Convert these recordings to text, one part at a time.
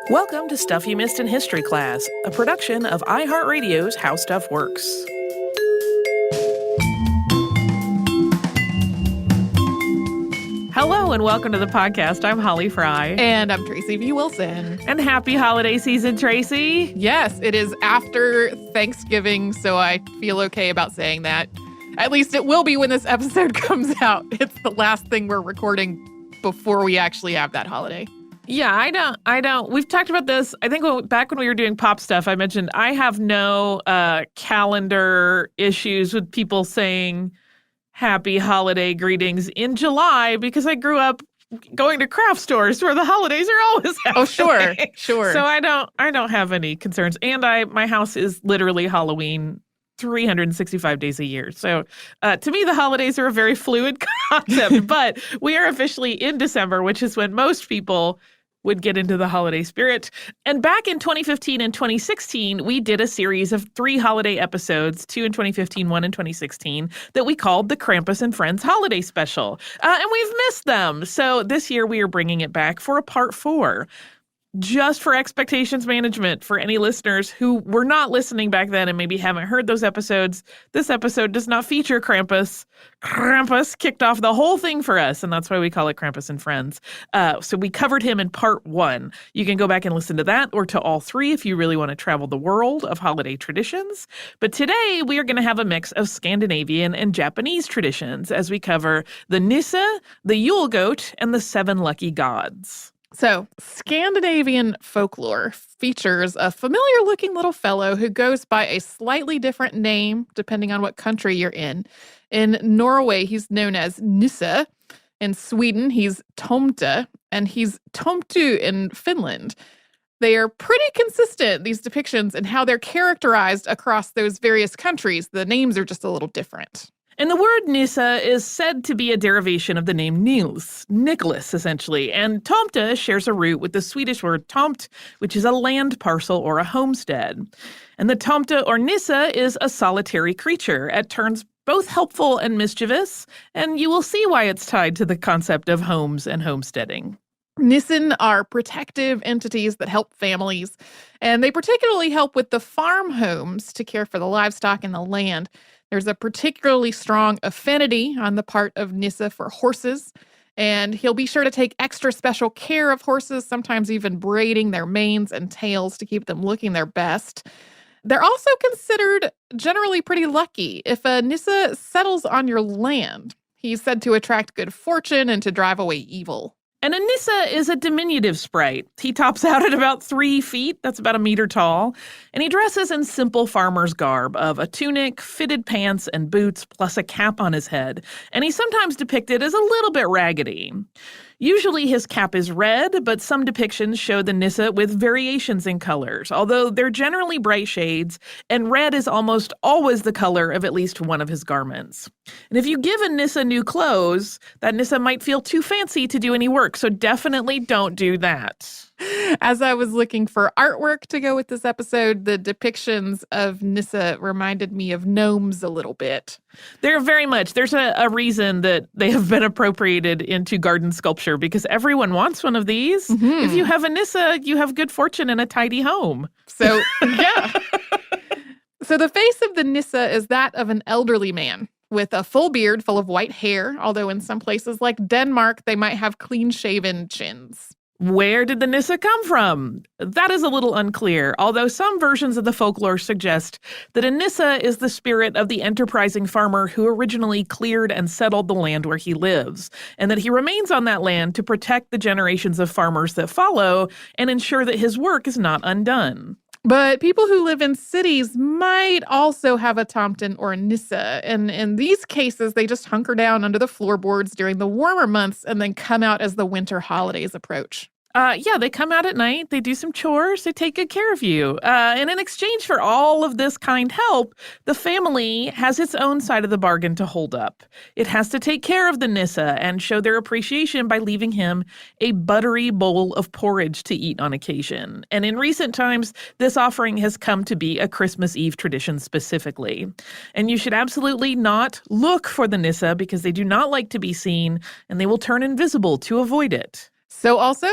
Welcome to Stuff You Missed in History Class, a production of iHeartRadio's How Stuff Works. Hello and welcome to the podcast. I'm Holly Fry. And I'm Tracy V. Wilson. And happy holiday season, Tracy. Yes, it is after Thanksgiving, so I feel okay about saying that. At least it will be when this episode comes out. It's the last thing we're recording before we actually have that holiday. Yeah, I don't. We've talked about this. I think back when we were doing pop stuff, I mentioned I have no calendar issues with people saying happy holiday greetings in July because I grew up going to craft stores where the holidays are always happening. Oh, sure. So I don't have any concerns. And my house is literally Halloween 365 days a year. So to me, the holidays are a very fluid concept, but we are officially in December, which is when most people would get into the holiday spirit. And back in 2015 and 2016, we did a series of 3 holiday episodes, 2 in 2015, 1 in 2016, that we called the Krampus and Friends Holiday Special. And we've missed them. So this year we are bringing it back for a part 4. Just for expectations management for any listeners who were not listening back then and maybe haven't heard those episodes, this episode does not feature Krampus. Krampus kicked off the whole thing for us, and that's why we call it Krampus and Friends. So we covered him in part 1. You can go back and listen to that or to all 3 if you really want to travel the world of holiday traditions. But today we are going to have a mix of Scandinavian and Japanese traditions as we cover the nisse, the Yule Goat, and the 7 lucky gods. So, Scandinavian folklore features a familiar-looking little fellow who goes by a slightly different name depending on what country you're in. In Norway, he's known as nisse. In Sweden, he's tomte, and he's tomtu in Finland. They are pretty consistent, these depictions, in how they're characterized across those various countries. The names are just a little different. And the word nisse is said to be a derivation of the name Nicholas, essentially. And tomte shares a root with the Swedish word tomt, which is a land parcel or a homestead. And the tomte or nisse is a solitary creature, at turns both helpful and mischievous. And you will see why it's tied to the concept of homes and homesteading. Nissen are protective entities that help families, and they particularly help with the farm homes to care for the livestock and the land. There's a particularly strong affinity on the part of Nisse for horses, and he'll be sure to take extra special care of horses, sometimes even braiding their manes and tails to keep them looking their best. They're also considered generally pretty lucky. If a Nisse settles on your land, he's said to attract good fortune and to drive away evil. And a nisse is a diminutive sprite. He tops out at about 3 feet, that's about 1 meter tall, and he dresses in simple farmer's garb of a tunic, fitted pants, and boots, plus a cap on his head. And he's sometimes depicted as a little bit raggedy. Usually his cap is red, but some depictions show the nisse with variations in colors, although they're generally bright shades, and red is almost always the color of at least one of his garments. And if you give a nisse new clothes, that nisse might feel too fancy to do any work, so definitely don't do that. As I was looking for artwork to go with this episode, the depictions of Nisse reminded me of gnomes a little bit. They're very much. There's a reason that they have been appropriated into garden sculpture because everyone wants one of these. Mm-hmm. If you have a Nisse, you have good fortune and a tidy home. So, yeah. So the face of the Nisse is that of an elderly man with a full beard full of white hair, although in some places like Denmark, they might have clean-shaven chins. Where did the nisse come from? That is a little unclear, although some versions of the folklore suggest that a nisse is the spirit of the enterprising farmer who originally cleared and settled the land where he lives, and that he remains on that land to protect the generations of farmers that follow and ensure that his work is not undone. But people who live in cities might also have a tomten or a nisse, and in these cases, they just hunker down under the floorboards during the warmer months and then come out as the winter holidays approach. Yeah, they come out at night, they do some chores, they take good care of you. And in exchange for all of this kind help, the family has its own side of the bargain to hold up. It has to take care of the nisse and show their appreciation by leaving him a buttery bowl of porridge to eat on occasion. And in recent times, this offering has come to be a Christmas Eve tradition specifically. And you should absolutely not look for the nisse because they do not like to be seen, and they will turn invisible to avoid it. So also,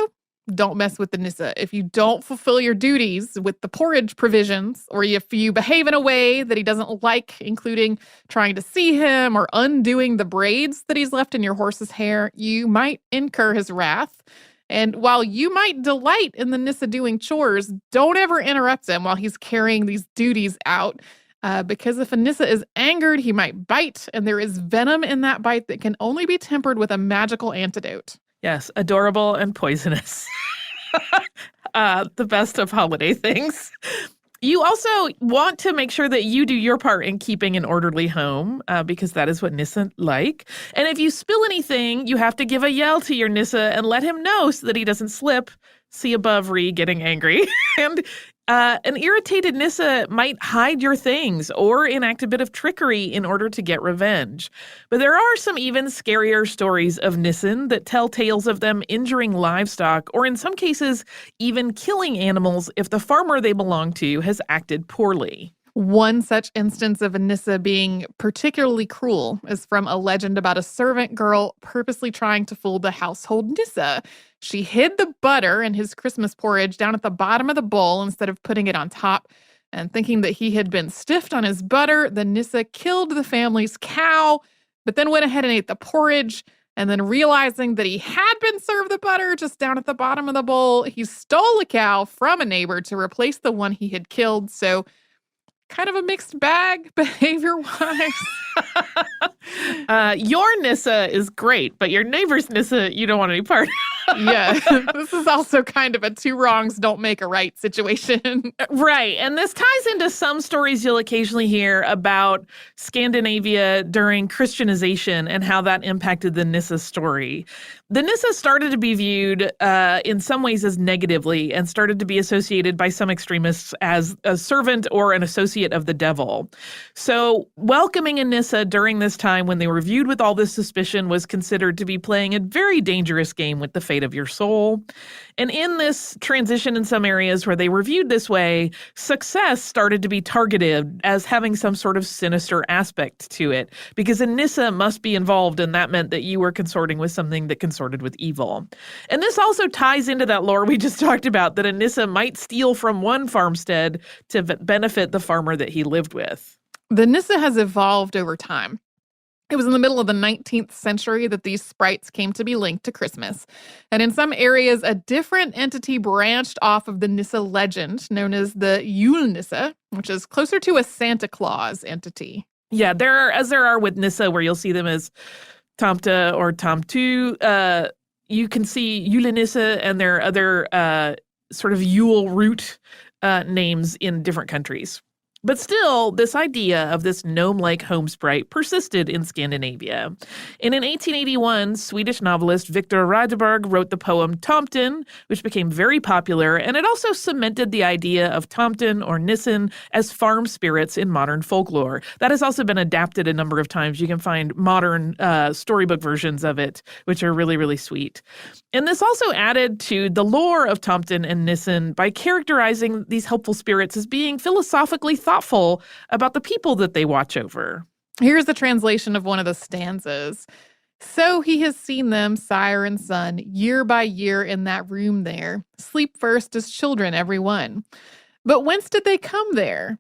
don't mess with the nisse. If you don't fulfill your duties with the porridge provisions, or if you behave in a way that he doesn't like, including trying to see him or undoing the braids that he's left in your horse's hair, you might incur his wrath. And while you might delight in the nisse doing chores, don't ever interrupt him while he's carrying these duties out. Because if a nisse is angered, he might bite, and there is venom in that bite that can only be tempered with a magical antidote. Yes, adorable and poisonous. The best of holiday things. You also want to make sure that you do your part in keeping an orderly home, because that is what nisse like. And if you spill anything, you have to give a yell to your nisse and let him know so that he doesn't slip. See above, getting angry. And an irritated nisse might hide your things or enact a bit of trickery in order to get revenge. But there are some even scarier stories of nissen that tell tales of them injuring livestock, or in some cases, even killing animals if the farmer they belong to has acted poorly. One such instance of a nisse being particularly cruel is from a legend about a servant girl purposely trying to fool the household nisse. She hid the butter in his Christmas porridge down at the bottom of the bowl instead of putting it on top. And thinking that he had been stiffed on his butter, the nisse killed the family's cow, but then went ahead and ate the porridge. And then realizing that he had been served the butter just down at the bottom of the bowl, he stole a cow from a neighbor to replace the one he had killed. So kind of a mixed bag behavior-wise. Your nisse is great, but your neighbor's nisse, you don't want any part. Yeah, this is also kind of a two wrongs don't make a right situation. Right. And this ties into some stories you'll occasionally hear about Scandinavia during Christianization and how that impacted the nisse story. The nisse started to be viewed in some ways as negatively and started to be associated by some extremists as a servant or an associate of the devil. So welcoming a nisse during this time when they were viewed with all this suspicion was considered to be playing a very dangerous game with the fate of your soul. And in this transition in some areas where they were viewed this way, success started to be targeted as having some sort of sinister aspect to it, because a nisse must be involved, and that meant that you were consorting with something that consorted with evil. And this also ties into that lore we just talked about, that a nisse might steal from one farmstead to benefit the farmer that he lived with. The nisse has evolved over time. It was in the middle of the 19th century that these sprites came to be linked to Christmas. And in some areas, a different entity branched off of the nisse legend, known as the Yule nisse, which is closer to a Santa Claus entity. Yeah, there are with nisse, where you'll see them as Tomte or Tomtu. You can see Yule nisse, and there are other sort of Yule root names in different countries. But still, this idea of this gnome-like home sprite persisted in Scandinavia. And in 1881, Swedish novelist Victor Rydberg wrote the poem Tomten, which became very popular, and it also cemented the idea of Tomten or Nissen as farm spirits in modern folklore. That has also been adapted a number of times. You can find modern storybook versions of it, which are really, really sweet. And this also added to the lore of Tomten and Nissen by characterizing these helpful spirits as being philosophically thoughtful about the people that they watch over. Here's the translation of one of the stanzas. So he has seen them, sire and son, year by year in that room there, sleep first as children, every one. But whence did they come there?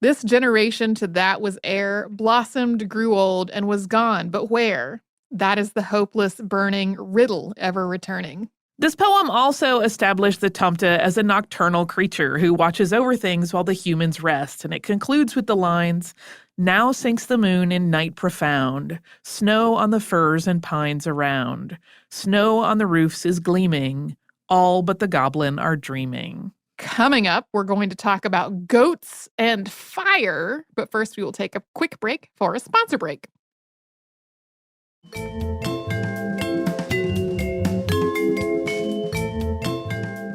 This generation to that was heir, blossomed, grew old, and was gone, but where? That is the hopeless, burning riddle ever returning. This poem also established the Tomte as a nocturnal creature who watches over things while the humans rest, and it concludes with the lines, "Now sinks the moon in night profound, snow on the firs and pines around, snow on the roofs is gleaming, all but the goblin are dreaming." Coming up, we're going to talk about goats and fire, but first we will take a quick break for a sponsor break.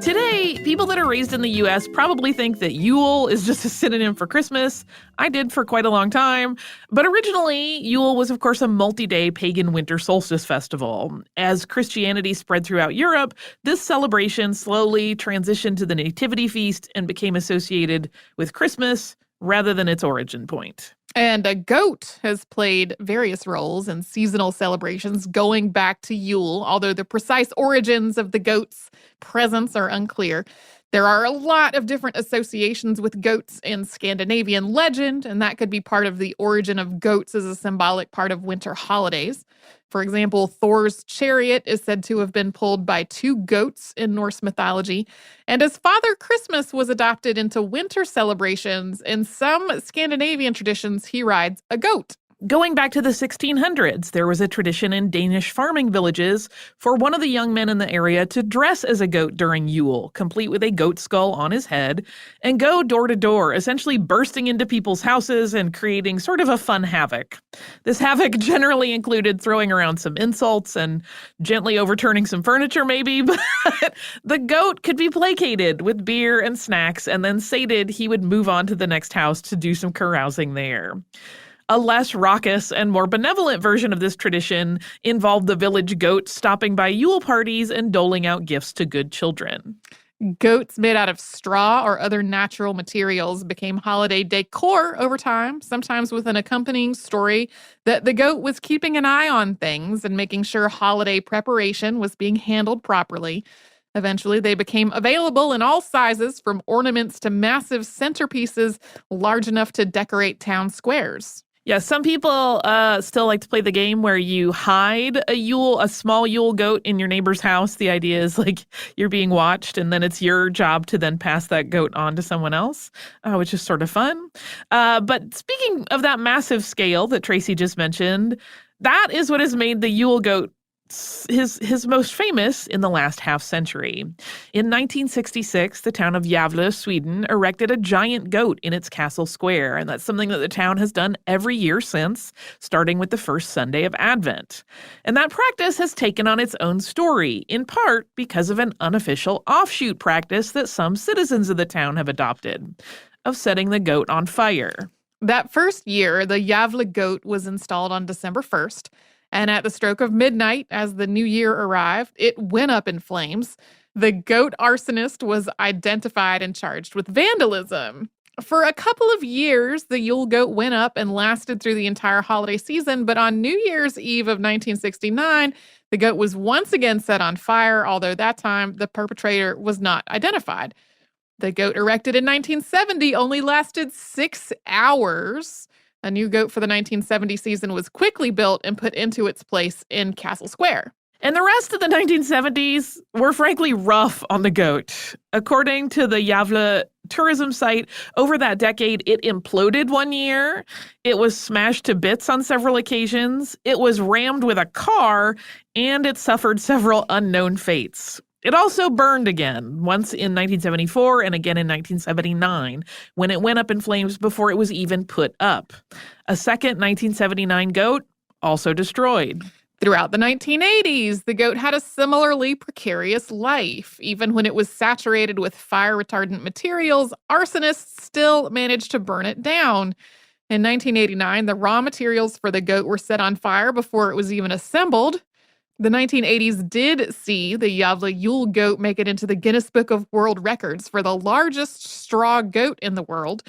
Today, people that are raised in the U.S. probably think that Yule is just a synonym for Christmas. I did for quite a long time. But originally, Yule was, of course, a multi-day pagan winter solstice festival. As Christianity spread throughout Europe, this celebration slowly transitioned to the Nativity feast and became associated with Christmas rather than its origin point. And a goat has played various roles in seasonal celebrations going back to Yule, although the precise origins of the goat's presence are unclear. There are a lot of different associations with goats in Scandinavian legend, and that could be part of the origin of goats as a symbolic part of winter holidays. For example, Thor's chariot is said to have been pulled by two goats in Norse mythology. And as Father Christmas was adopted into winter celebrations, in some Scandinavian traditions, he rides a goat. Going back to the 1600s, there was a tradition in Danish farming villages for one of the young men in the area to dress as a goat during Yule, complete with a goat skull on his head, and go door to door, essentially bursting into people's houses and creating sort of a fun havoc. This havoc generally included throwing around some insults and gently overturning some furniture maybe, but the goat could be placated with beer and snacks, and then sated, he would move on to the next house to do some carousing there. A less raucous and more benevolent version of this tradition involved the village goat stopping by Yule parties and doling out gifts to good children. Goats made out of straw or other natural materials became holiday decor over time, sometimes with an accompanying story that the goat was keeping an eye on things and making sure holiday preparation was being handled properly. Eventually, they became available in all sizes, from ornaments to massive centerpieces large enough to decorate town squares. Yeah, some people still like to play the game where you hide a small Yule goat in your neighbor's house. The idea is like you're being watched, and then it's your job to then pass that goat on to someone else, which is sort of fun. But speaking of that massive scale that Tracy just mentioned, that is what has made the Yule goat his most famous in the last half century. In 1966, the town of Gävle, Sweden, erected a giant goat in its castle square, and that's something that the town has done every year since, starting with the first Sunday of Advent. And that practice has taken on its own story, in part because of an unofficial offshoot practice that some citizens of the town have adopted, of setting the goat on fire. That first year, the Gävle goat was installed on December 1st. And at the stroke of midnight, as the new year arrived, it went up in flames. The goat arsonist was identified and charged with vandalism. For a couple of years, the Yule goat went up and lasted through the entire holiday season, but on New Year's Eve of 1969, the goat was once again set on fire, although that time the perpetrator was not identified. The goat erected in 1970 only lasted 6 hours. A new goat for the 1970 season was quickly built and put into its place in Castle Square. And the rest of the 1970s were frankly rough on the goat. According to the Gävle tourism site, over that decade, it imploded one year. It was smashed to bits on several occasions. It was rammed with a car, and it suffered several unknown fates. It also burned again, once in 1974 and again in 1979, when it went up in flames before it was even put up. A second 1979 goat also destroyed. Throughout the 1980s, the goat had a similarly precarious life. Even when it was saturated with fire-retardant materials, arsonists still managed to burn it down. In 1989, the raw materials for the goat were set on fire before it was even assembled. The 1980s did see the Gävle Yule goat make it into the Guinness Book of World Records for the largest straw goat in the world.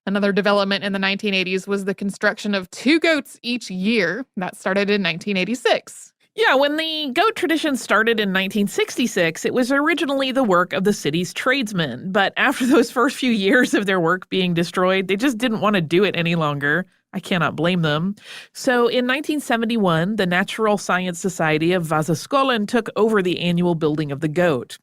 Another development in the 1980s was the construction of 2 goats each year. That started in 1986. Yeah, when the goat tradition started in 1966, it was originally the work of the city's tradesmen. But after those first few years of their work being destroyed, they just didn't want to do it any longer. I cannot blame them. So in 1971, the Natural Science Society of Vasaskolan took over the annual building of the goat.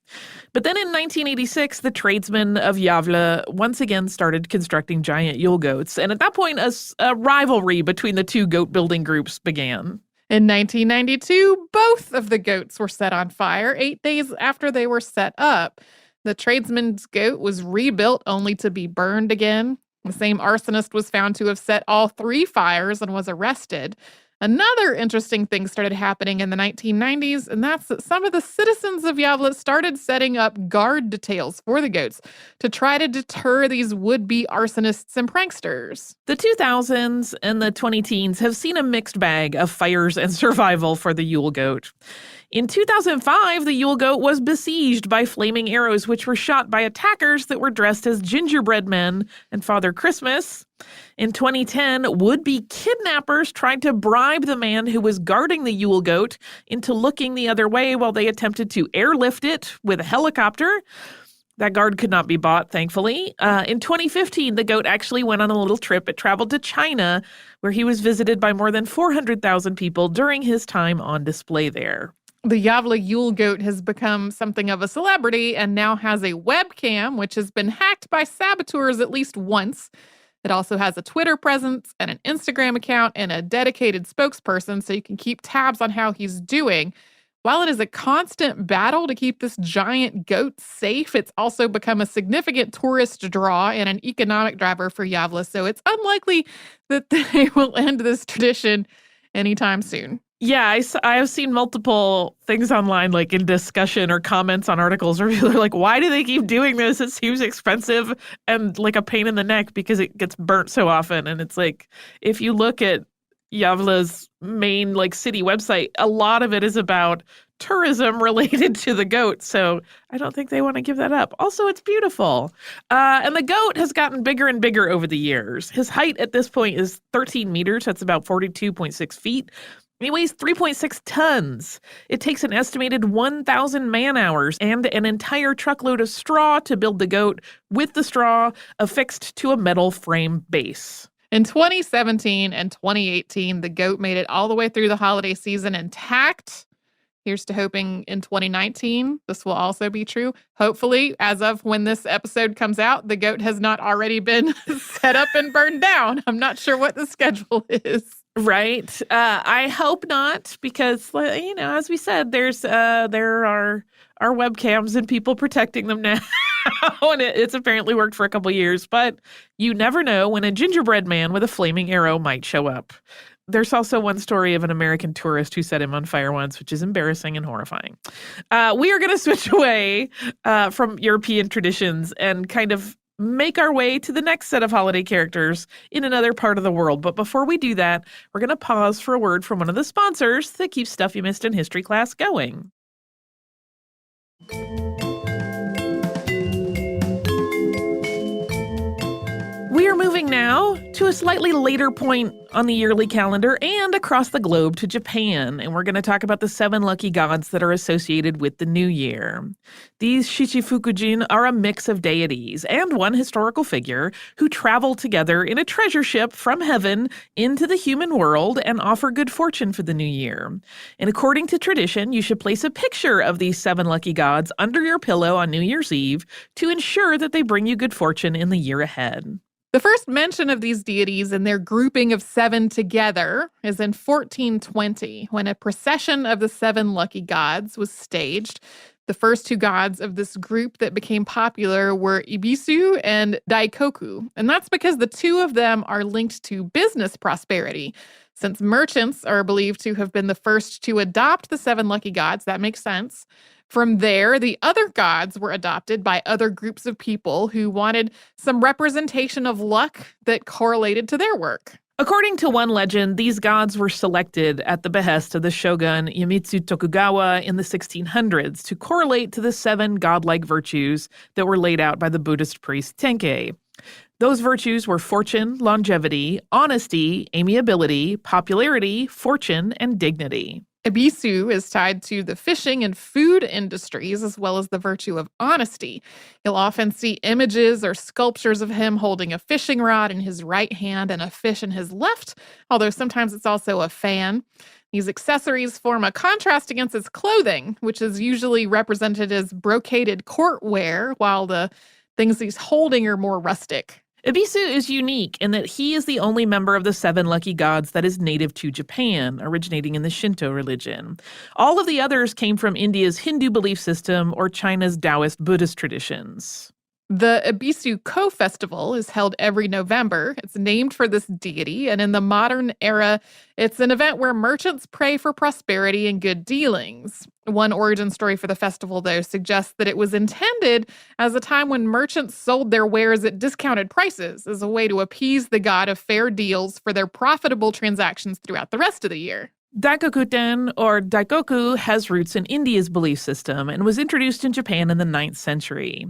But then in 1986, the tradesmen of Gävle once again started constructing giant Yule goats. And at that point, a rivalry between the two goat building groups began. In 1992, both of the goats were set on fire 8 days after they were set up. The tradesman's goat was rebuilt only to be burned again. The same arsonist was found to have set all 3 fires and was arrested. Another interesting thing started happening in the 1990s, and that's that some of the citizens of Gävle started setting up guard details for the goats to try to deter these would-be arsonists and pranksters. The 2000s and the 20-teens have seen a mixed bag of fires and survival for the Yule goat. In 2005, the Yule goat was besieged by flaming arrows, which were shot by attackers that were dressed as gingerbread men and Father Christmas. In 2010, would-be kidnappers tried to bribe the man who was guarding the Yule Goat into looking the other way while they attempted to airlift it with a helicopter. That guard could not be bought, thankfully. In 2015, the goat actually went on a little trip. It traveled to China, where he was visited by more than 400,000 people during his time on display there. The Yavla Yule Goat has become something of a celebrity and now has a webcam, which has been hacked by saboteurs at least once. It also has a Twitter presence and an Instagram account and a dedicated spokesperson, so you can keep tabs on how he's doing. While it is a constant battle to keep this giant goat safe, it's also become a significant tourist draw and an economic driver for Yavla, so it's unlikely that they will end this tradition anytime soon. Yeah, I have seen multiple things online, like in discussion or comments on articles where people are like, why do they keep doing this? It seems expensive and like a pain in the neck because it gets burnt so often. And it's like, if you look at Yavla's main like city website, a lot of it is about tourism related to the goat. So I don't think they want to give that up. Also, it's beautiful. And the goat has gotten bigger and bigger over the years. His height at this point is 13 meters. That's about 42.6 feet. He weighs 3.6 tons. It takes an estimated 1,000 man-hours and an entire truckload of straw to build the goat, with the straw affixed to a metal frame base. In 2017 and 2018, the goat made it all the way through the holiday season intact. Here's to hoping in 2019, this will also be true. Hopefully, as of when this episode comes out, the goat has not already been set up and burned down. I'm not sure what the schedule is. Right. I hope not, because, you know, as we said, there are webcams and people protecting them now. And it's apparently worked for a couple years. But you never know when a gingerbread man with a flaming arrow might show up. There's also one story of an American tourist who set him on fire once, which is embarrassing and horrifying. We are going to switch away from European traditions and kind of make our way to the next set of holiday characters in another part of the world. But before we do that, we're going to pause for a word from one of the sponsors that keeps Stuff You Missed in History Class going. We are moving now to a slightly later point on the yearly calendar and across the globe to Japan, and we're going to talk about the 7 lucky gods that are associated with the new year. These Shichifukujin are a mix of deities and one historical figure who travel together in a treasure ship from heaven into the human world and offer good fortune for the new year. And according to tradition, you should place a picture of these 7 lucky gods under your pillow on New Year's Eve to ensure that they bring you good fortune in the year ahead. The first mention of these deities and their grouping of 7 together is in 1420, when a procession of the 7 lucky gods was staged. The first 2 gods of this group that became popular were Ibisu and Daikoku, and that's because the 2 of them are linked to business prosperity. Since merchants are believed to have been the first to adopt the 7 lucky gods, that makes sense. From there, the other gods were adopted by other groups of people who wanted some representation of luck that correlated to their work. According to one legend, these gods were selected at the behest of the shogun Iemitsu Tokugawa in the 1600s to correlate to the 7 godlike virtues that were laid out by the Buddhist priest Tenkei. Those virtues were fortune, longevity, honesty, amiability, popularity, fortune, and dignity. Ibisu is tied to the fishing and food industries, as well as the virtue of honesty. You'll often see images or sculptures of him holding a fishing rod in his right hand and a fish in his left, although sometimes it's also a fan. These accessories form a contrast against his clothing, which is usually represented as brocaded court wear, while the things he's holding are more rustic. Ibisu is unique in that he is the only member of the 7 lucky gods that is native to Japan, originating in the Shinto religion. All of the others came from India's Hindu belief system or China's Taoist Buddhist traditions. The Ibisu Ko-Festival is held every November. It's named for this deity, and in the modern era, it's an event where merchants pray for prosperity and good dealings. One origin story for the festival, though, suggests that it was intended as a time when merchants sold their wares at discounted prices as a way to appease the god of fair deals for their profitable transactions throughout the rest of the year. Daikokuten, or Daikoku, has roots in India's belief system and was introduced in Japan in the 9th century.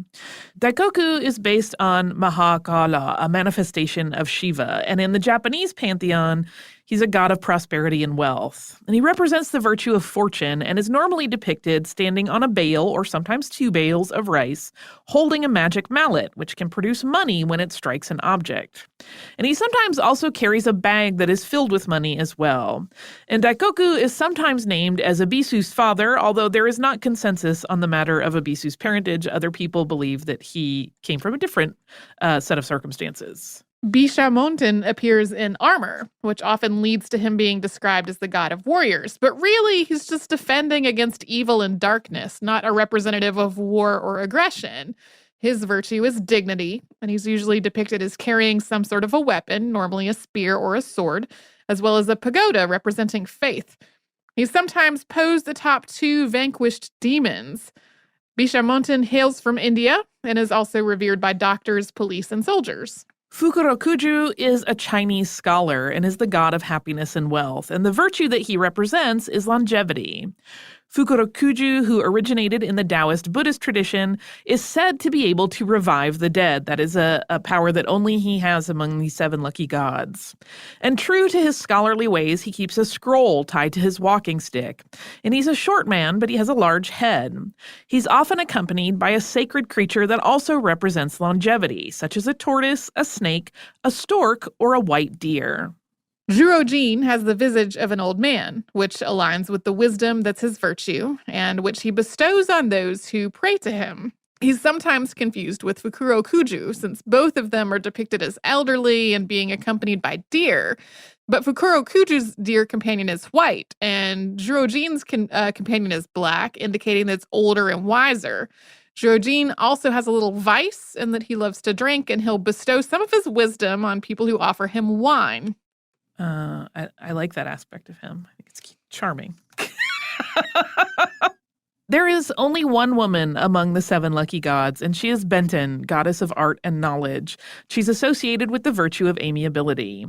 Daikoku is based on Mahakala, a manifestation of Shiva, and in the Japanese pantheon, he's a god of prosperity and wealth. And he represents the virtue of fortune and is normally depicted standing on a bale, or sometimes 2 bales, of rice, holding a magic mallet, which can produce money when it strikes an object. And he sometimes also carries a bag that is filled with money as well. And Daikoku is sometimes named as Abisu's father, although there is not consensus on the matter of Abisu's parentage. Other people believe that he came from a different set of circumstances. Bishamonten appears in armor, which often leads to him being described as the god of warriors. But really, he's just defending against evil and darkness, not a representative of war or aggression. His virtue is dignity, and he's usually depicted as carrying some sort of a weapon, normally a spear or a sword, as well as a pagoda representing faith. He's sometimes posed atop 2 vanquished demons. Bishamonten hails from India and is also revered by doctors, police, and soldiers. Fukurokuju is a Chinese scholar and is the god of happiness and wealth, and the virtue that he represents is longevity. Fukurokuju, who originated in the Taoist Buddhist tradition, is said to be able to revive the dead. That is a power that only he has among the 7 lucky gods. And true to his scholarly ways, he keeps a scroll tied to his walking stick. And he's a short man, but he has a large head. He's often accompanied by a sacred creature that also represents longevity, such as a tortoise, a snake, a stork, or a white deer. Jurojin has the visage of an old man, which aligns with the wisdom that's his virtue, and which he bestows on those who pray to him. He's sometimes confused with Fukurokuju, since both of them are depicted as elderly and being accompanied by deer. But Fukurokuju's deer companion is white, and Jurojin's companion is black, indicating that it's older and wiser. Jurojin also has a little vice in that he loves to drink, and he'll bestow some of his wisdom on people who offer him wine. I like that aspect of him. I think it's charming. There is only one woman among the 7 lucky gods, and she is Benten, goddess of art and knowledge. She's associated with the virtue of amiability.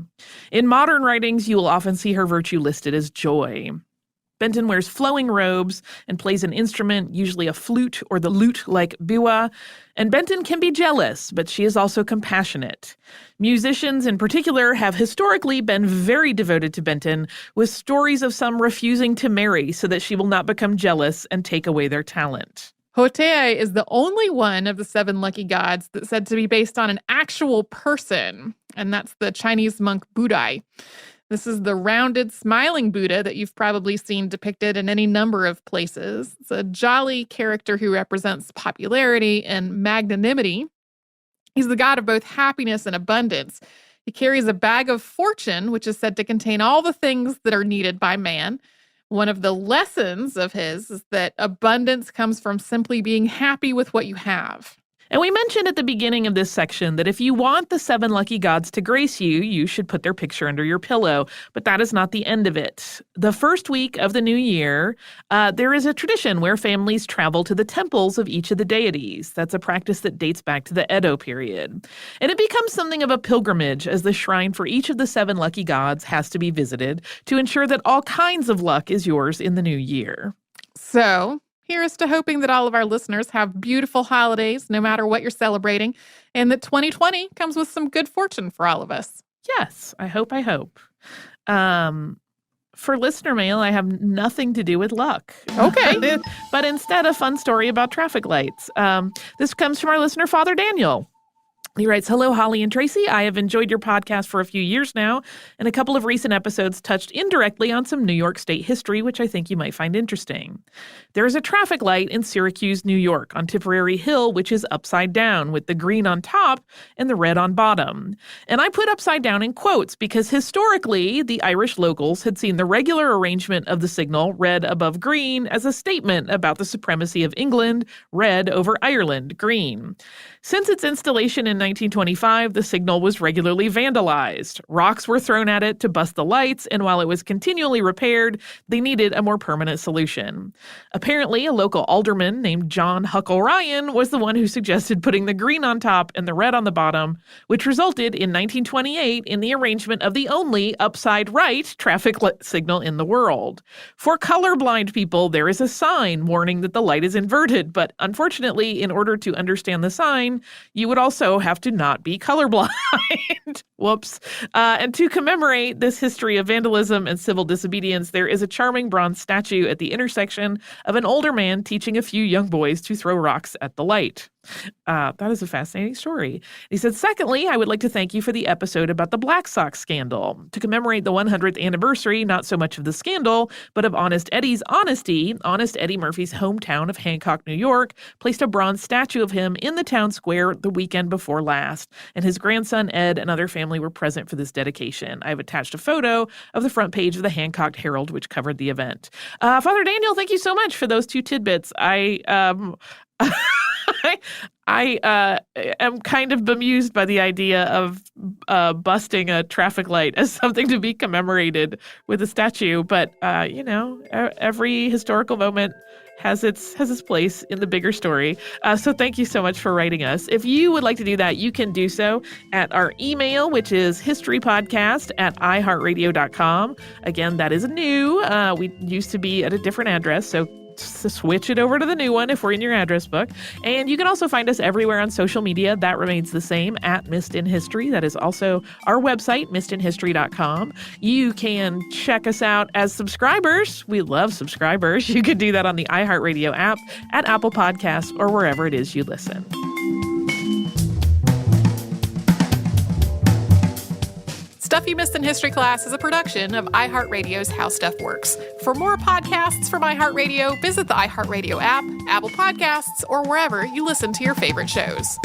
In modern writings, you will often see her virtue listed as joy. Benten wears flowing robes and plays an instrument, usually a flute or the lute like biwa. And Benten can be jealous, but she is also compassionate. Musicians in particular have historically been very devoted to Benten, with stories of some refusing to marry so that she will not become jealous and take away their talent. Hotei is the only one of the 7 lucky gods that's said to be based on an actual person, and that's the Chinese monk Budai. This is the rounded, smiling Buddha that you've probably seen depicted in any number of places. It's a jolly character who represents popularity and magnanimity. He's the god of both happiness and abundance. He carries a bag of fortune, which is said to contain all the things that are needed by man. One of the lessons of his is that abundance comes from simply being happy with what you have. And we mentioned at the beginning of this section that if you want the 7 lucky gods to grace you, you should put their picture under your pillow. But that is not the end of it. The first week of the new year, there is a tradition where families travel to the temples of each of the deities. That's a practice that dates back to the Edo period. And it becomes something of a pilgrimage, as the shrine for each of the 7 lucky gods has to be visited to ensure that all kinds of luck is yours in the new year. So, here's to hoping that all of our listeners have beautiful holidays, no matter what you're celebrating, and that 2020 comes with some good fortune for all of us. Yes, I hope. For listener mail, I have nothing to do with luck. Okay. But instead, a fun story about traffic lights. This comes from our listener, Father Daniel. He writes, "Hello, Holly and Tracy. I have enjoyed your podcast for a few years now, and a couple of recent episodes touched indirectly on some New York State history, which I think you might find interesting. There is a traffic light in Syracuse, New York, on Tipperary Hill, which is upside down, with the green on top and the red on bottom. And I put upside down in quotes because historically, the Irish locals had seen the regular arrangement of the signal, red above green, as a statement about the supremacy of England, red over Ireland, green. Since its installation in 1925, the signal was regularly vandalized. Rocks were thrown at it to bust the lights, and while it was continually repaired, they needed a more permanent solution. Apparently, a local alderman named John Huckle Ryan was the one who suggested putting the green on top and the red on the bottom, which resulted in 1928 in the arrangement of the only upside right traffic signal in the world. For colorblind people, there is a sign warning that the light is inverted, but unfortunately, in order to understand the sign, you would also have to not be colorblind. Whoops. And to commemorate this history of vandalism and civil disobedience, there is a charming bronze statue at the intersection of an older man teaching a few young boys to throw rocks at the light. That is a fascinating story. He said, secondly, I would like to thank you for the episode about the Black Sox scandal. To commemorate the 100th anniversary, not so much of the scandal, but of Honest Eddie's honesty, Honest Eddie Murphy's hometown of Hancock, New York, placed a bronze statue of him in the town square the weekend before last, and his grandson Ed and other family were present for this dedication. I've attached a photo of the front page of the Hancock Herald, which covered the event. Father Daniel, thank you so much for those 2 tidbits. I am kind of bemused by the idea of busting a traffic light as something to be commemorated with a statue. But, every historical moment has its place in the bigger story. So thank you so much for writing us. If you would like to do that, you can do so at our email, which is historypodcast@iheartradio.com. Again, that is new. We used to be at a different address, so switch it over to the new one if we're in your address book. And you can also find us everywhere on social media. That remains the same, at Missed in History. That is also our website, missedinhistory.com. You can check us out as subscribers. We love subscribers. You can do that on the iHeartRadio app, at Apple Podcasts, or wherever it is you listen. Stuff You Missed in History Class is a production of iHeartRadio's How Stuff Works. For more podcasts from iHeartRadio, visit the iHeartRadio app, Apple Podcasts, or wherever you listen to your favorite shows.